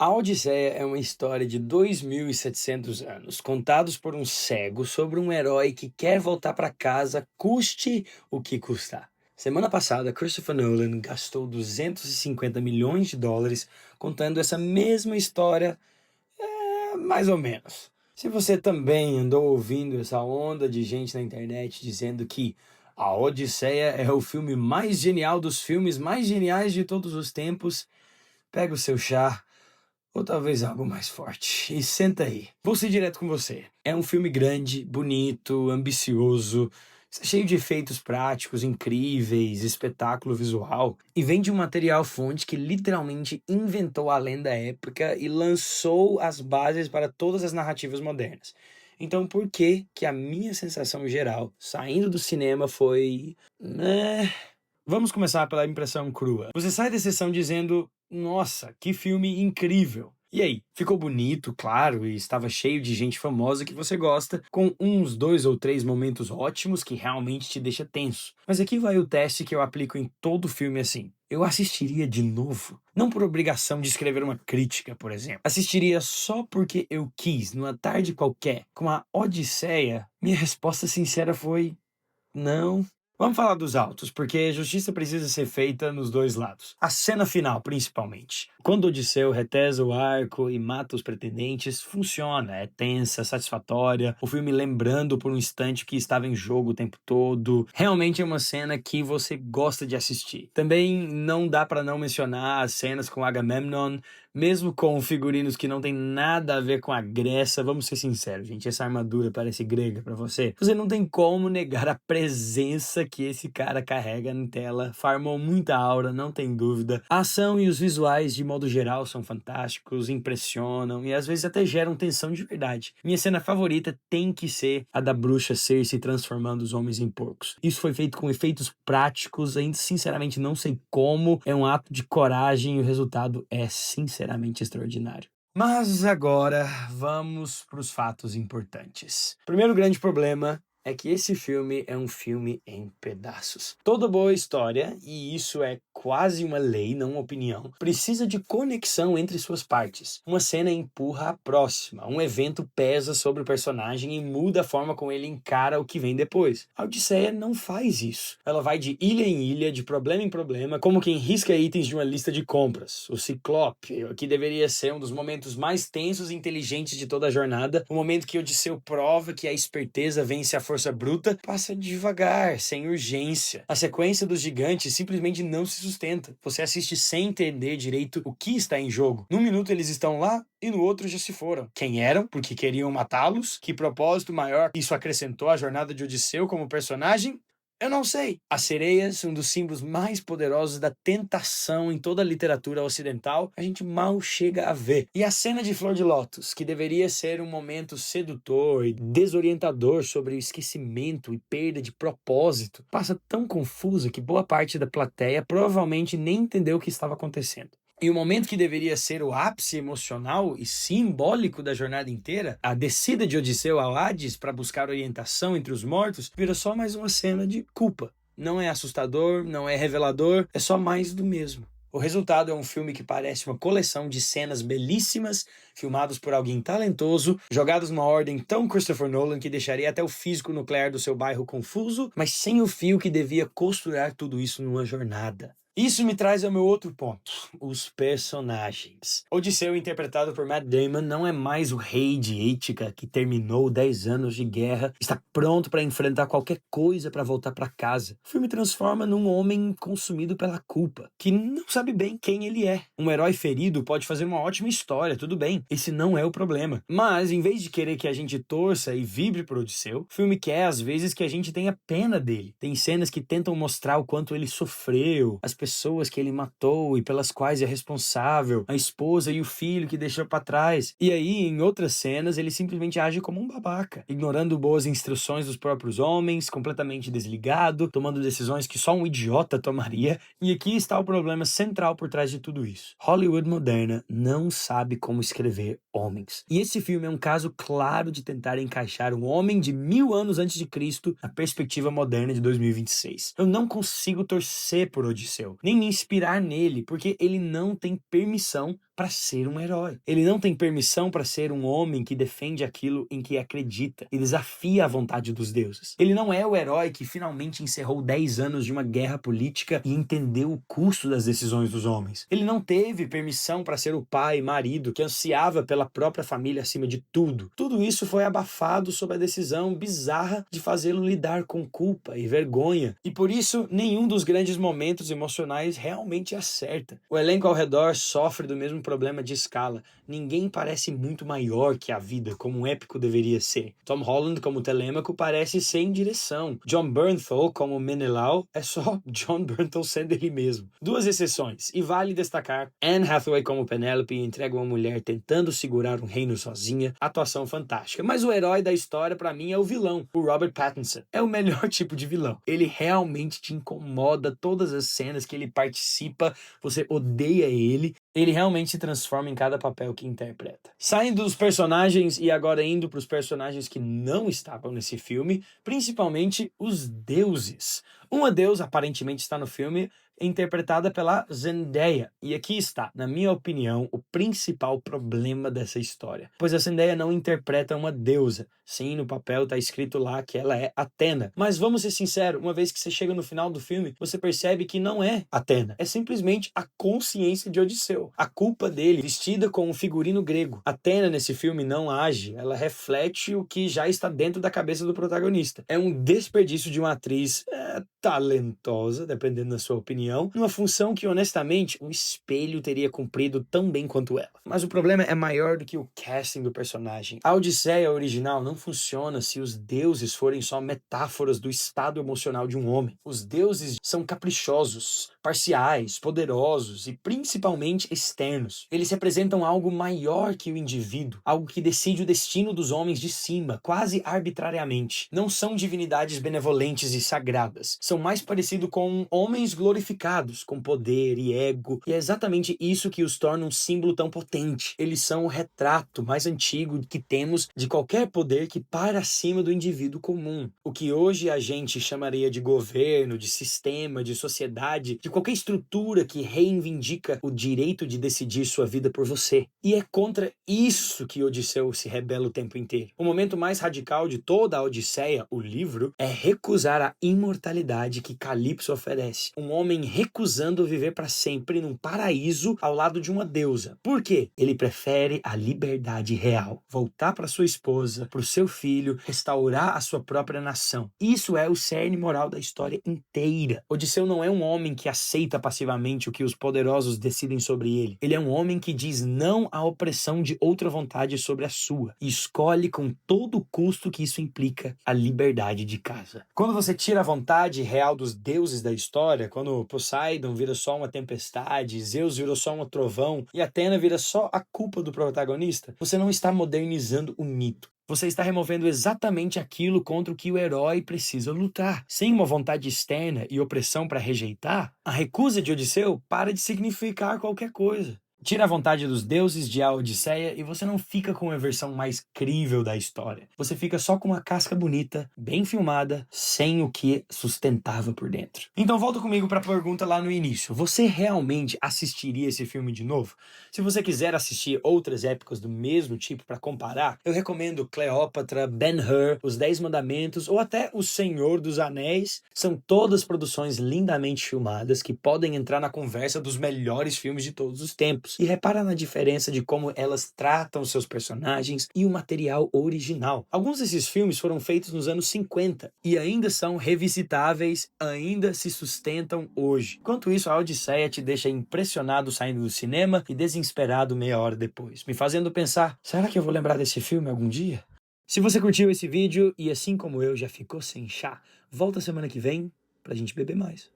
A Odisseia é uma história de 2.700 anos, contados por um cego sobre um herói que quer voltar para casa, custe o que custar. Semana passada, Christopher Nolan gastou 250 milhões de dólares contando essa mesma história, mais ou menos. Se você também andou ouvindo essa onda de gente na internet dizendo que A Odisseia é o filme mais genial dos filmes mais geniais de todos os tempos, pega o seu chá ou talvez algo mais forte. E senta aí. Vou ser direto com você. É um filme grande, bonito, ambicioso, cheio de efeitos práticos incríveis, espetáculo visual, e vem de um material fonte que literalmente inventou a lenda épica e lançou as bases para todas as narrativas modernas. Então por que que a minha sensação geral, saindo do cinema, foi... Vamos começar pela impressão crua. Você sai da sessão dizendo, nossa, que filme incrível. E aí, ficou bonito, claro, e estava cheio de gente famosa que você gosta, com uns 2 ou 3 momentos ótimos que realmente te deixa tenso. Mas aqui vai o teste que eu aplico em todo filme assim. Eu assistiria de novo. Não por obrigação de escrever uma crítica, por exemplo. Assistiria só porque eu quis, numa tarde qualquer. Com a Odisseia, minha resposta sincera foi... não. Vamos falar dos altos, porque justiça precisa ser feita nos dois lados. A cena final, principalmente. Quando Odisseu retesa o arco e mata os pretendentes, funciona, é tensa, satisfatória, o filme lembrando por um instante o que estava em jogo o tempo todo. Realmente é uma cena que você gosta de assistir. Também não dá pra não mencionar as cenas com Agamemnon, mesmo com figurinos que não tem nada a ver com a Grécia. Vamos ser sinceros, gente, essa armadura parece grega pra você. Você não tem como negar a presença que esse cara carrega na tela. Farmou muita aura, não tem dúvida. A ação e os visuais, de modo geral, são fantásticos, impressionam e às vezes até geram tensão de verdade. Minha cena favorita tem que ser a da bruxa Cersei transformando os homens em porcos. Isso foi feito com efeitos práticos, ainda sinceramente não sei como. É um ato de coragem e o resultado é sinceramente extraordinário. Mas agora vamos para os fatos importantes. Primeiro grande problema é que esse filme é um filme em pedaços. Toda boa história, e isso é quase uma lei, não uma opinião, precisa de conexão entre suas partes. Uma cena empurra a próxima, um evento pesa sobre o personagem e muda a forma como ele encara o que vem depois. A Odisseia não faz isso. Ela vai de ilha em ilha, de problema em problema, como quem risca itens de uma lista de compras. O Ciclope, que deveria ser um dos momentos mais tensos e inteligentes de toda a jornada, o momento que Odisseu prova que a esperteza vence a força bruta, passa devagar, sem urgência. A sequência dos gigantes simplesmente não se sustenta. Você assiste sem entender direito o que está em jogo. Num minuto eles estão lá e no outro já se foram. Quem eram? Porque queriam matá-los? Que propósito maior isso acrescentou à jornada de Odisseu como personagem? Eu não sei. As sereias, um dos símbolos mais poderosos da tentação em toda a literatura ocidental, a gente mal chega a ver. E a cena de Flor de Lótus, que deveria ser um momento sedutor e desorientador sobre o esquecimento e perda de propósito, passa tão confusa que boa parte da plateia provavelmente nem entendeu o que estava acontecendo. E o momento que deveria ser o ápice emocional e simbólico da jornada inteira, a descida de Odisseu ao Hades para buscar orientação entre os mortos, vira só mais uma cena de culpa. Não é assustador, não é revelador, é só mais do mesmo. O resultado é um filme que parece uma coleção de cenas belíssimas, filmados por alguém talentoso, jogados numa ordem tão Christopher Nolan que deixaria até o físico nuclear do seu bairro confuso, mas sem o fio que devia costurar tudo isso numa jornada. Isso me traz ao meu outro ponto, os personagens. Odisseu, interpretado por Matt Damon, não é mais o rei de Ítica que terminou 10 anos de guerra, está pronto para enfrentar qualquer coisa para voltar para casa. O filme transforma num homem consumido pela culpa, que não sabe bem quem ele é. Um herói ferido pode fazer uma ótima história, tudo bem, esse não é o problema. Mas, em vez de querer que a gente torça e vibre por Odisseu, o filme quer, às vezes, que a gente tenha pena dele. Tem cenas que tentam mostrar o quanto ele sofreu, as pessoas que ele matou e pelas quais é responsável, a esposa e o filho que deixou para trás. E aí, em outras cenas, ele simplesmente age como um babaca, ignorando boas instruções dos próprios homens, completamente desligado, tomando decisões que só um idiota tomaria. E aqui está o problema central por trás de tudo isso. Hollywood moderna não sabe como escrever homens. E esse filme é um caso claro de tentar encaixar um homem de 1000 anos antes de Cristo na perspectiva moderna de 2026. Eu não consigo torcer por Odisseu, nem me inspirar nele, porque ele não tem permissão para ser um herói. Ele não tem permissão para ser um homem que defende aquilo em que acredita e desafia a vontade dos deuses. Ele não é o herói que finalmente encerrou 10 anos de uma guerra política e entendeu o custo das decisões dos homens. Ele não teve permissão para ser o pai e marido que ansiava pela própria família acima de tudo. Tudo isso foi abafado sob a decisão bizarra de fazê-lo lidar com culpa e vergonha. E por isso, nenhum dos grandes momentos emocionais realmente acerta. O elenco ao redor sofre do mesmo problema de escala. Ninguém parece muito maior que a vida, como um épico deveria ser. Tom Holland, como Telêmaco, parece sem direção. Jon Bernthal, como Menelau, é só Jon Bernthal sendo ele mesmo. Duas exceções, e vale destacar: Anne Hathaway como Penélope entrega uma mulher tentando segurar um reino sozinha, atuação fantástica. Mas o herói da história, pra mim, é o vilão, o Robert Pattinson. É o melhor tipo de vilão. Ele realmente te incomoda, todas as cenas que ele participa, você odeia ele. Ele realmente se transforma em cada papel que interpreta. Saindo dos personagens e agora indo para os personagens que não estavam nesse filme, principalmente os deuses. Uma deusa aparentemente está no filme, interpretada pela Zendaya. E aqui está, na minha opinião, o principal problema dessa história. Pois a Zendaya não interpreta uma deusa. Sim, no papel está escrito lá que ela é Atena. Mas vamos ser sinceros, uma vez que você chega no final do filme, você percebe que não é Atena. É simplesmente a consciência de Odisseu. A culpa dele, vestida com um figurino grego. Atena nesse filme não age, ela reflete o que já está dentro da cabeça do protagonista. É um desperdício de uma atriz talentosa, dependendo da sua opinião, numa função que, honestamente, um espelho teria cumprido tão bem quanto ela. Mas o problema é maior do que o casting do personagem. A Odisseia original não funciona se os deuses forem só metáforas do estado emocional de um homem. Os deuses são caprichosos, parciais, poderosos e principalmente externos. Eles representam algo maior que o indivíduo, algo que decide o destino dos homens de cima, quase arbitrariamente. Não são divindades benevolentes e sagradas. São mais parecidos com homens glorificados, com poder e ego. E é exatamente isso que os torna um símbolo tão potente. Eles são o retrato mais antigo que temos de qualquer poder que para acima do indivíduo comum. O que hoje a gente chamaria de governo, de sistema, de sociedade, de qualquer estrutura que reivindica o direito de decidir sua vida por você. E é contra isso que Odisseu se rebela o tempo inteiro. O momento mais radical de toda a Odisseia, o livro, é recusar a imortalidade que Calypso oferece. Um homem recusando viver para sempre num paraíso ao lado de uma deusa. Por quê? Ele prefere a liberdade real. Voltar para sua esposa, para o seu filho, restaurar a sua própria nação. Isso é o cerne moral da história inteira. Odisseu não é um homem que aceita passivamente o que os poderosos decidem sobre ele. Ele é um homem que diz não à opressão de outra vontade sobre a sua e escolhe com todo o custo que isso implica a liberdade de casa. Quando você tira a vontade real dos deuses da história, quando Poseidon vira só uma tempestade, Zeus virou só um trovão e Atena vira só a culpa do protagonista, você não está modernizando o mito. Você está removendo exatamente aquilo contra o que o herói precisa lutar. Sem uma vontade externa e opressão para rejeitar, a recusa de Odisseu para de significar qualquer coisa. Tira a vontade dos deuses de A Odisseia e você não fica com a versão mais crível da história. Você fica só com uma casca bonita, bem filmada, sem o que sustentava por dentro. Então volta comigo para a pergunta lá no início. Você realmente assistiria esse filme de novo? Se você quiser assistir outras épocas do mesmo tipo para comparar, eu recomendo Cleópatra, Ben-Hur, Os 10 Mandamentos ou até O Senhor dos Anéis. São todas produções lindamente filmadas que podem entrar na conversa dos melhores filmes de todos os tempos. E repara na diferença de como elas tratam seus personagens e o material original. Alguns desses filmes foram feitos nos anos 50 e ainda são revisitáveis, ainda se sustentam hoje. Enquanto isso, a Odisseia te deixa impressionado saindo do cinema e desesperado meia hora depois, me fazendo pensar, será que eu vou lembrar desse filme algum dia? Se você curtiu esse vídeo e assim como eu já ficou sem chá, volta semana que vem pra gente beber mais.